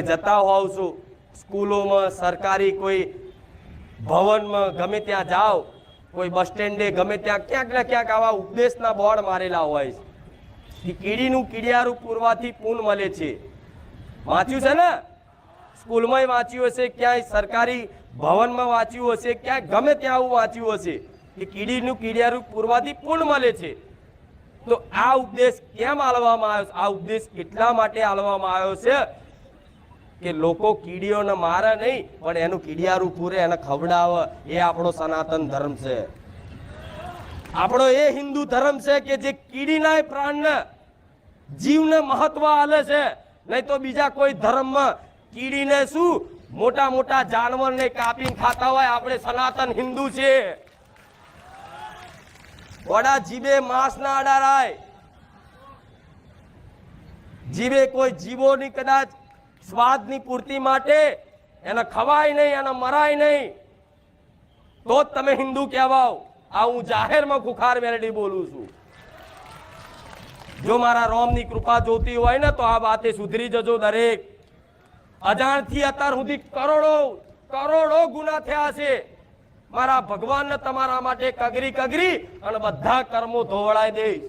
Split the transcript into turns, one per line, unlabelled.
જતા હોવ છો સ્કૂલોમાં, સરકારી કોઈ ભવનમાં, ગમે ત્યાં જાઓ, કોઈ બસ સ્ટેન્ડે, ગમે ત્યાં ક્યાંક ને ક્યાંક આવા ઉપદેશના બોર્ડ મારેલા હોય છે. કીડીનું કીડિયારું પૂરવાથી પૂન મળે છે. વાંચ્યું છે ને? સ્કૂલમાં વાંચ્યું હશે, ક્યાંય સરકારી ભવનમાં વાંચ્યું હશે, ક્યાંય ગમે ત્યાં આવું વાંચ્યું હશે કે કીડીનું કીડિયારું પૂરવાથી પૂન મળે છે. તો આ ઉપદેશ કેમ આલવામાં આવ્યો? આ ઉપદેશ એટલા માટે આલવામાં આવ્યો છે કે લોકો કીડીઓને મારે નહીં, પણ એનું કીડિયારું પૂરે, એને ખવડાવે. એ આપણો સનાતન ધર્મ છે. આપણો એ હિન્દુ ધર્મ છે કે જે કીડીના પ્રાણને, જીવને મહત્વ આલે છે. નહીં તો બીજા કોઈ ધર્મમાં કીડીને શું મોટા મોટા જાનવરને કાપીને ખાતા હોય. આપણે સનાતન હિન્દુ છે. વડા જીભે માંસ ના અડારાય. જીભે કોઈ જીવોની કદાચ સ્વાદની પૂર્તિ માટે એને ખવાય નહીં, એને મરાય નહીં, તો જ તમે હિન્દુ કહેવાઓ. આ હું જાહેરમાં ખુખાર મેલડી બોલું છું. જો મારા રોમની કૃપા જોતી હોય ને તો આ વાતે સુધરી જજો દરેક. અજાણથી અત્યાર સુધી કરોડો ગુના થયા છે. મારા ભગવાનને તમારા માટે કગરી અને બધા કર્મો ધોવડાઈ દઈશ.